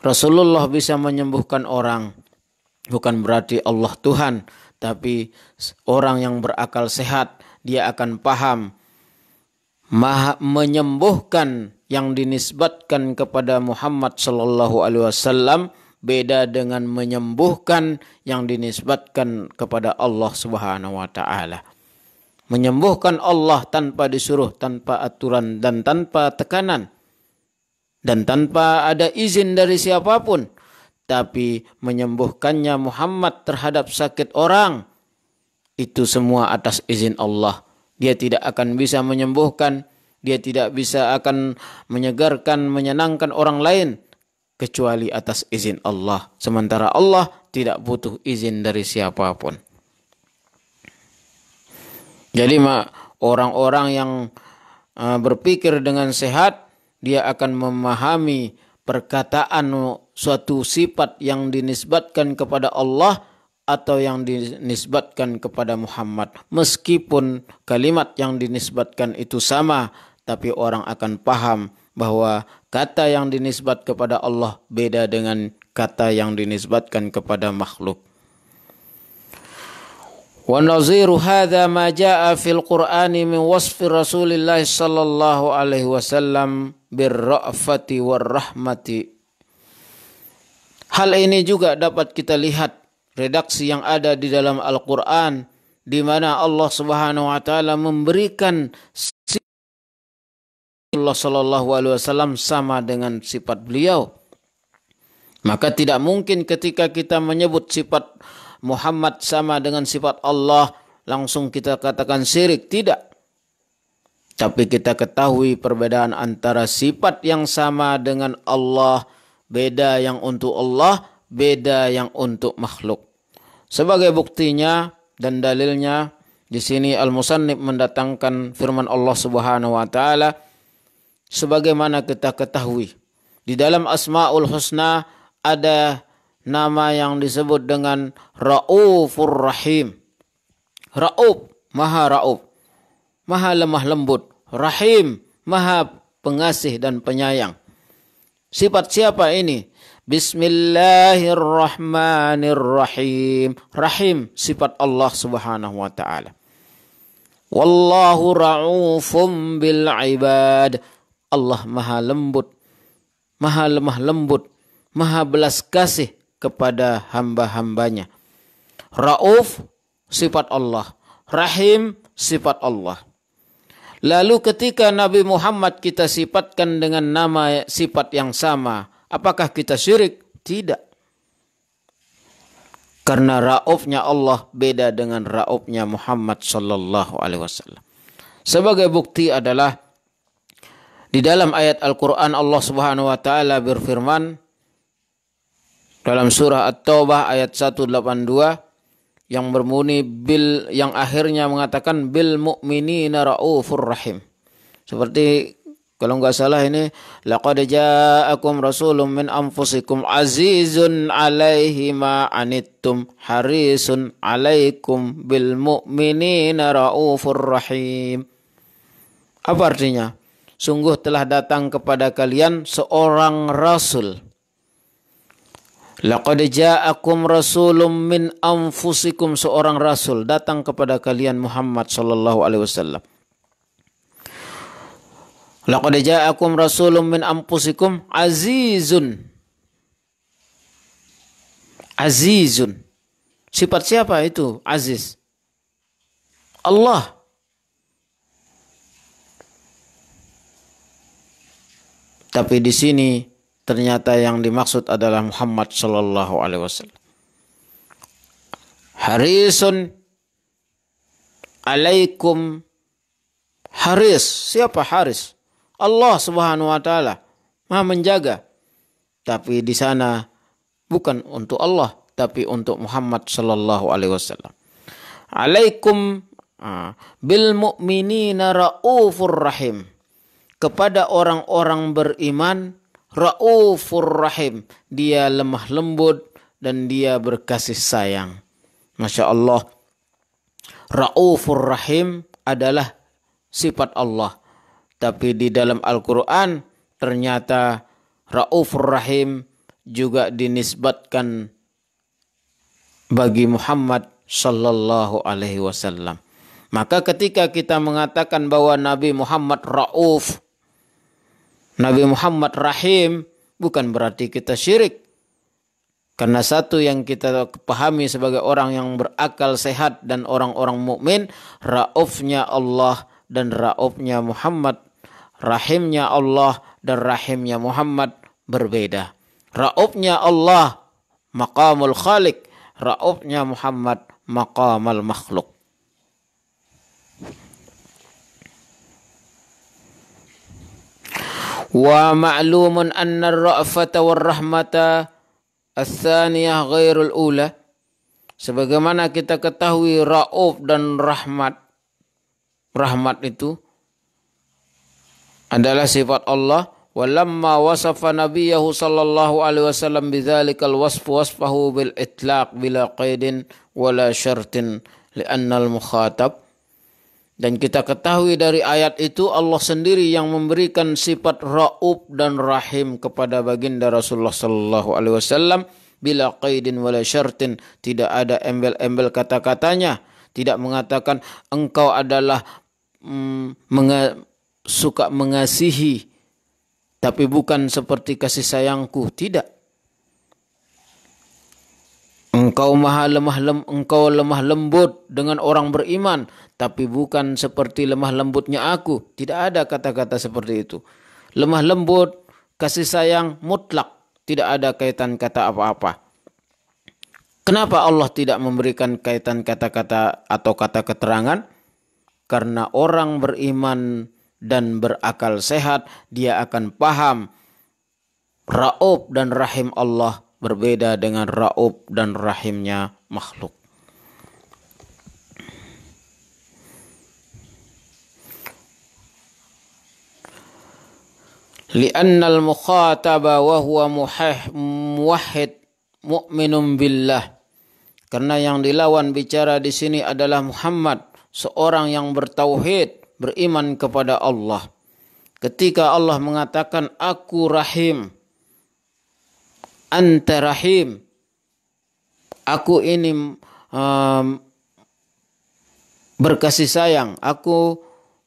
Rasulullah bisa menyembuhkan orang, bukan berarti Allah Tuhan, tapi orang yang berakal sehat dia akan paham menyembuhkan yang dinisbatkan kepada Muhammad sallallahu alaihi wasallam beda dengan menyembuhkan yang dinisbatkan kepada Allah Subhanahu wa taala. Menyembuhkan Allah tanpa disuruh, tanpa aturan dan tanpa tekanan, dan tanpa ada izin dari siapapun. Tapi menyembuhkannya Muhammad terhadap sakit orang, itu semua atas izin Allah. Dia tidak akan bisa menyembuhkan, dia tidak bisa akan menyegarkan, menyenangkan orang lain, kecuali atas izin Allah. Sementara Allah tidak butuh izin dari siapapun. Jadi orang-orang yang berpikir dengan sehat, dia akan memahami perkataan suatu sifat yang dinisbatkan kepada Allah atau yang dinisbatkan kepada Muhammad. Meskipun kalimat yang dinisbatkan itu sama, tapi orang akan paham bahwa kata yang dinisbat kepada Allah beda dengan kata yang dinisbatkan kepada makhluk. Wa naziru hadza ma jaa fil Qur'ani min wasfi Rasulillah sallallahu alaihi wasallam birra'fati warahmati. Hal ini juga dapat kita lihat redaksi yang ada di dalam Al-Qur'an, di mana Allah Subhanahu wa taala memberikan Allah sallallahu alaihi wasallam sama dengan sifat beliau. Maka tidak mungkin ketika kita menyebut sifat Muhammad sama dengan sifat Allah langsung kita katakan syirik, tidak. Tapi kita ketahui perbedaan antara sifat yang sama dengan Allah, beda yang untuk Allah, beda yang untuk makhluk. Sebagai buktinya dan dalilnya, di sini al-musannif mendatangkan firman Allah Subhanahu wa taala, sebagaimana kita ketahui di dalam Asmaul Husna ada nama yang disebut dengan Raufur Rahim. Rauf, maha rauf, maha lemah lembut. Rahim, maha pengasih dan penyayang. Sifat siapa ini? Bismillahirrahmanirrahim. Rahim, sifat Allah Subhanahu wa taala. Wallahu ra'ufum bil ibad. Allah maha lembut, maha lemah lembut, maha belas kasih kepada hamba-hambanya. Rauf, sifat Allah. Rahim, sifat Allah. Lalu ketika Nabi Muhammad kita sifatkan dengan nama sifat yang sama, apakah kita syirik? Tidak. Karena raufnya Allah beda dengan raufnya Muhammad sallallahu alaihi wasallam. Sebagai bukti adalah di dalam ayat Al-Quran Allah Subhanahu wa taala berfirman dalam surah At-Taubah ayat 182 yang berbunyi yang akhirnya mengatakan bil mu'minina raufur rahim. Seperti kalau enggak salah ini laqad ja'akum rasulun min anfusikum azizun 'alaihi ma anittum harisun 'alaikum bil mu'minina raufur rahim. Apa artinya? Sungguh telah datang kepada kalian seorang rasul. Laqad ja'akum rasulun min anfusikum, seorang rasul datang kepada kalian Muhammad sallallahu alaihi wasallam. Laqad ja'akum rasulun min anfusikum azizun. Azizun. Sifat siapa itu? Aziz. Allah. Tapi di sini ternyata yang dimaksud adalah Muhammad sallallahu alaihi wasallam. Harisun alaikum. Haris, siapa haris? Allah Subhanahu wa taala Maha menjaga. Tapi di sana bukan untuk Allah, tapi untuk Muhammad sallallahu alaihi wasallam. Alaikum bil mu'minina raufur rahim. Kepada orang-orang beriman raufur rahim, dia lemah lembut dan dia berkasih sayang. Masya Allah, raufur rahim adalah sifat Allah. Tapi di dalam Al-Quran ternyata raufur rahim juga dinisbatkan bagi Muhammad sallallahu alaihi wasallam. Maka ketika kita mengatakan bahwa Nabi Muhammad rauf, Nabi Muhammad rahim, bukan berarti kita syirik. Karena satu yang kita pahami sebagai orang yang berakal sehat dan orang-orang mukmin, raufnya Allah dan raufnya Muhammad, rahimnya Allah dan rahimnya Muhammad berbeda. Raufnya Allah maqamul khaliq, raufnya Muhammad maqamal makhluk. Wa ma'lumun anna ar-ra'fata war-rahmata ats-tsaniyah ghairul ula. Sebagaimana kita ketahui Rauf dan rahmat. Rahmat itu adalah sifat Allah. Walamma wasafa nabiyahu sallallahu alaihi wasallam bidzalikal wasf wasfahu bil itlaq bila qaidin wala syartin li'anna al-mukhatab. Dan kita ketahui dari ayat itu Allah sendiri yang memberikan sifat Rauf dan Rahim kepada baginda Rasulullah sallallahu alaihi wasallam bila qaidin wala syartin, tidak ada embel-embel kata-katanya, tidak mengatakan engkau adalah suka mengasihi tapi bukan seperti kasih sayangku, tidak. Engkau lemah lembut dengan orang beriman, tapi bukan seperti lemah lembutnya aku. Tidak ada kata-kata seperti itu. Lemah lembut, kasih sayang mutlak, tidak ada kaitan kata apa-apa. Kenapa Allah tidak memberikan kaitan kata-kata atau kata keterangan? Karena orang beriman dan berakal sehat, dia akan paham Rauf dan Rahim Allah berbeda dengan Rauf dan Rahimnya makhluk. Li'anna al-mukhataba wa huwa muwahhid mu'minun billah. Karena yang dilawan bicara di sini adalah Muhammad, seorang yang bertauhid, beriman kepada Allah. Ketika Allah mengatakan aku Rahim, anta Rahim, aku ini berkasih sayang, aku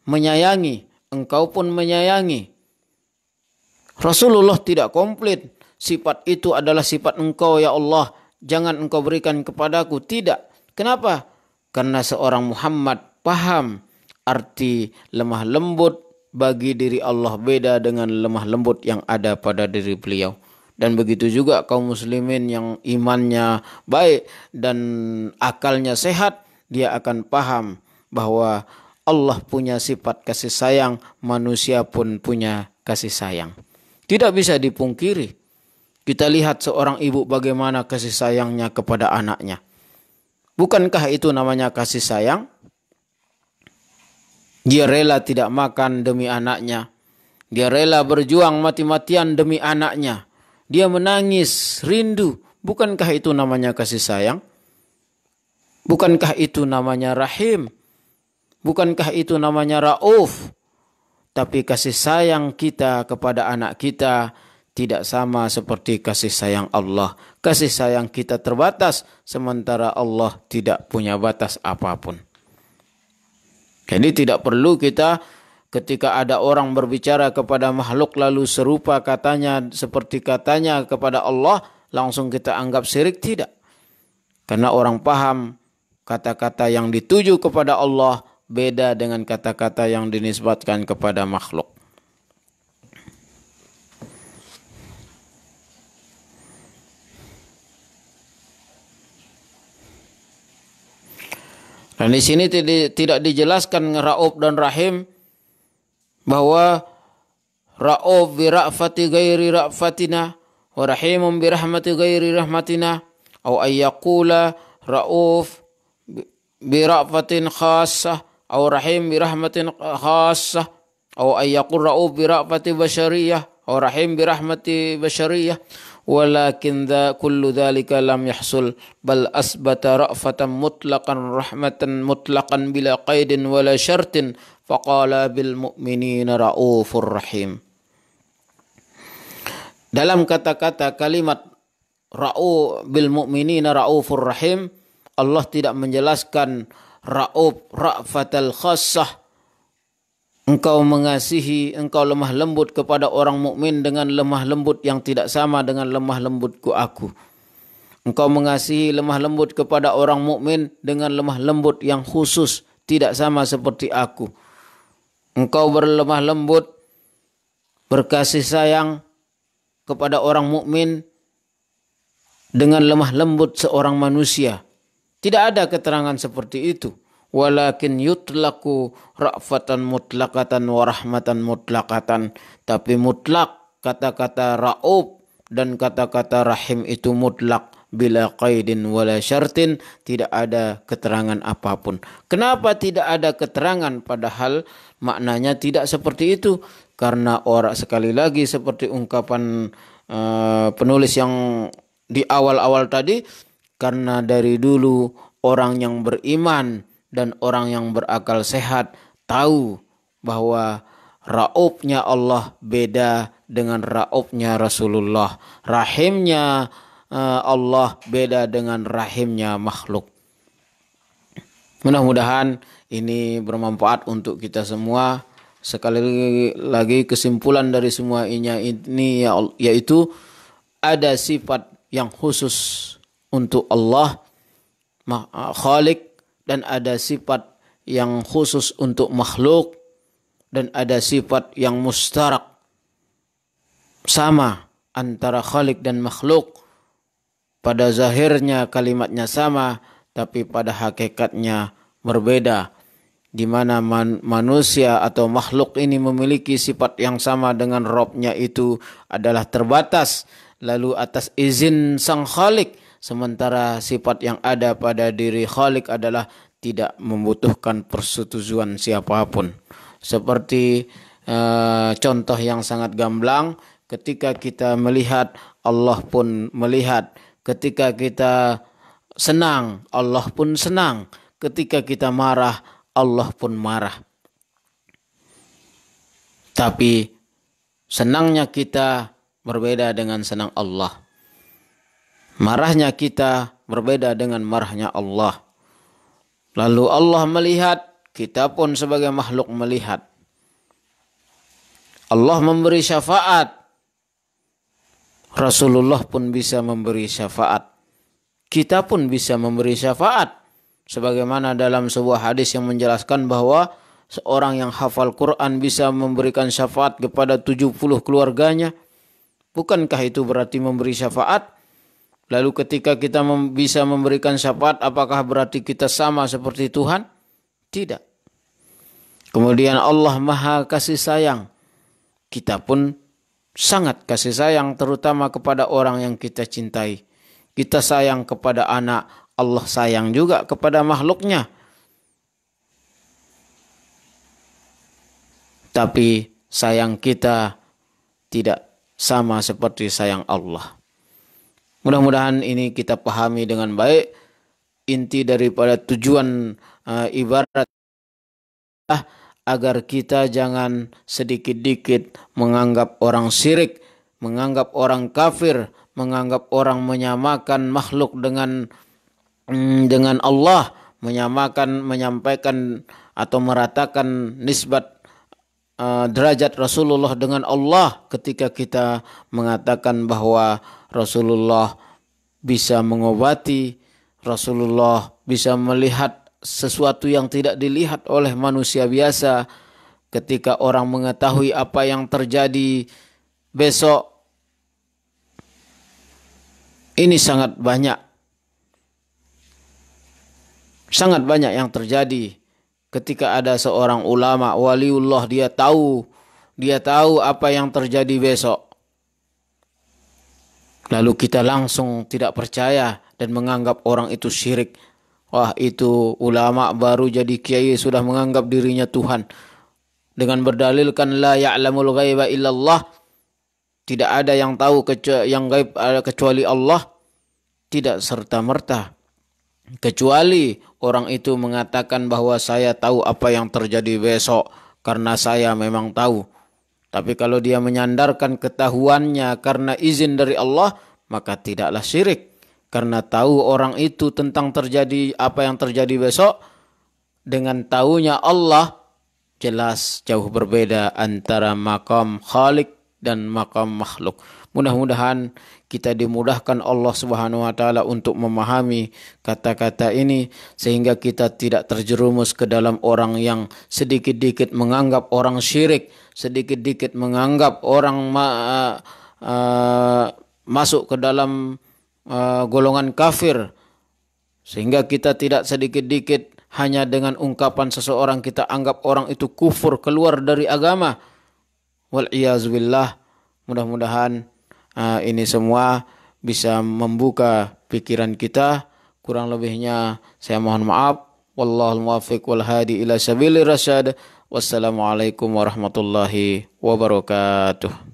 menyayangi, engkau pun menyayangi. Rasulullah tidak komplit. Sifat itu adalah sifat engkau ya Allah, jangan engkau berikan kepadaku. Tidak. Kenapa? Karena seorang Muhammad paham arti lemah lembut bagi diri Allah beda dengan lemah lembut yang ada pada diri beliau. Dan begitu juga kaum muslimin yang imannya baik dan akalnya sehat, dia akan paham bahwa Allah punya sifat kasih sayang, manusia pun punya kasih sayang. Tidak bisa dipungkiri. Kita lihat seorang ibu bagaimana kasih sayangnya kepada anaknya. Bukankah itu namanya kasih sayang? Dia rela tidak makan demi anaknya. Dia rela berjuang mati-matian demi anaknya. Dia menangis, rindu. Bukankah itu namanya kasih sayang? Bukankah itu namanya Rahim? Bukankah itu namanya Rauf? Tapi kasih sayang kita kepada anak kita tidak sama seperti kasih sayang Allah. Kasih sayang kita terbatas, sementara Allah tidak punya batas apapun. Jadi tidak perlu kita ketika ada orang berbicara kepada makhluk lalu serupa katanya seperti katanya kepada Allah, langsung kita anggap syirik, tidak. Karena orang paham kata-kata yang dituju kepada Allah beda dengan kata-kata yang dinisbatkan kepada makhluk. Dan di sini tidak dijelaskan Rauf dan Rahim bahwa Rauf bi ra'fati ghairi ra'fatina wa Rahimun bi rahmati ghairi rahmatina, atau ayyaqula Rauf bi ra'fatin khassah atau Rahim bi rahmatin khassah, atau ayyaqul Rauf bi ra'fati bashariyah atau Rahim bi rahmati bashariyah. Walakin kullu dhalika lam yahsul bal asbata ra'fatan mutlaqan rahmatan mutlaqan bila qaidin wala syartin faqala bil mu'minina raufur rahim. Dalam kata-kata kalimat ra'u bil mu'minina raufur rahim, Allah tidak menjelaskan rauf ra'fatal khassah, engkau mengasihi, engkau lemah lembut kepada orang mukmin dengan lemah lembut yang tidak sama dengan lemah lembutku aku. Engkau mengasihi lemah lembut kepada orang mukmin dengan lemah lembut yang khusus, tidak sama seperti aku. Engkau berlemah lembut, berkasih sayang kepada orang mukmin dengan lemah lembut seorang manusia. Tidak ada keterangan seperti itu. walakin yutlaku ra'fatan mutlaqatan wa rahmatan mutlaqatan. Tapi mutlak kata-kata ra'ub dan kata-kata rahim itu mutlak bila qaidin wala syartin, tidak ada keterangan apapun. Kenapa tidak ada keterangan padahal maknanya tidak seperti itu? Karena orang, sekali lagi seperti ungkapan penulis yang di awal-awal tadi, karena dari dulu orang yang beriman dan orang yang berakal sehat tahu bahwa raubnya Allah beda dengan raubnya Rasulullah. Rahimnya Allah beda dengan rahimnya makhluk. Mudah-mudahan ini bermanfaat untuk kita semua. Sekali lagi kesimpulan dari semua ini yaitu ada sifat yang khusus untuk Allah Khalik, dan ada sifat yang khusus untuk makhluk, dan ada sifat yang mustarak sama antara Khalik dan makhluk. Pada zahirnya kalimatnya sama, tapi pada hakikatnya berbeda. Di mana manusia atau makhluk ini memiliki sifat yang sama dengan Robnya itu adalah terbatas, lalu atas izin sang Khalik. Sementara sifat yang ada pada diri Khalik adalah tidak membutuhkan persetujuan siapapun. Seperti contoh yang sangat gamblang, ketika kita melihat, Allah pun melihat. Ketika kita senang, Allah pun senang. Ketika kita marah, Allah pun marah. Tapi senangnya kita berbeda dengan senang Allah. Marahnya kita berbeda dengan marahnya Allah. Lalu Allah melihat, kita pun sebagai makhluk melihat. Allah memberi syafaat, Rasulullah pun bisa memberi syafaat. Kita pun bisa memberi syafaat. Sebagaimana dalam sebuah hadis yang menjelaskan bahwa seorang yang hafal Quran bisa memberikan syafaat kepada 70 keluarganya. Bukankah itu berarti memberi syafaat? Lalu ketika kita bisa memberikan syafaat, apakah berarti kita sama seperti Tuhan? Tidak. Kemudian Allah Maha kasih sayang. Kita pun sangat kasih sayang, terutama kepada orang yang kita cintai. Kita sayang kepada anak, Allah sayang juga kepada makhluknya. Tapi sayang kita tidak sama seperti sayang Allah. Mudah-mudahan ini kita pahami dengan baik. Inti daripada tujuan ibarat agar kita jangan sedikit-dikit menganggap orang syirik, menganggap orang kafir, menganggap orang menyamakan makhluk dengan Allah, menyampaikan atau meratakan nisbat derajat Rasulullah dengan Allah, ketika kita mengatakan bahwa Rasulullah bisa mengobati, Rasulullah bisa melihat sesuatu yang tidak dilihat oleh manusia biasa. Ketika orang mengetahui apa yang terjadi besok, ini sangat banyak yang terjadi. Ketika ada seorang ulama, waliullah, dia tahu apa yang terjadi besok. Lalu kita langsung tidak percaya dan menganggap orang itu syirik. Wah, itu ulama baru jadi kiai sudah menganggap dirinya Tuhan. Dengan berdalilkan la ya'lamul ghaiba illallah. Tidak ada yang tahu yang gaib kecuali Allah. Tidak serta-merta. Kecuali orang itu mengatakan bahwa saya tahu apa yang terjadi besok karena saya memang tahu. Tapi kalau dia menyandarkan ketahuannya karena izin dari Allah, maka tidaklah syirik. Karena tahu orang itu tentang apa yang terjadi besok, dengan tahunya Allah, jelas jauh berbeda antara maqam Khalik dan maqam makhluk. Mudah-mudahan kita dimudahkan Allah Subhanahu wa taala untuk memahami kata-kata ini sehingga kita tidak terjerumus ke dalam orang yang sedikit-dikit menganggap orang syirik, sedikit-dikit menganggap orang masuk ke dalam golongan kafir, sehingga kita tidak sedikit-dikit hanya dengan ungkapan seseorang kita anggap orang itu kufur, keluar dari agama. Wal'iyazubillah. Mudah-mudahan ini semua bisa membuka pikiran kita. Kurang lebihnya saya mohon maaf. Wallahul muwaffiq wal hadi ila sabilir rasyad. Wassalamualaikum warahmatullahi wabarakatuh.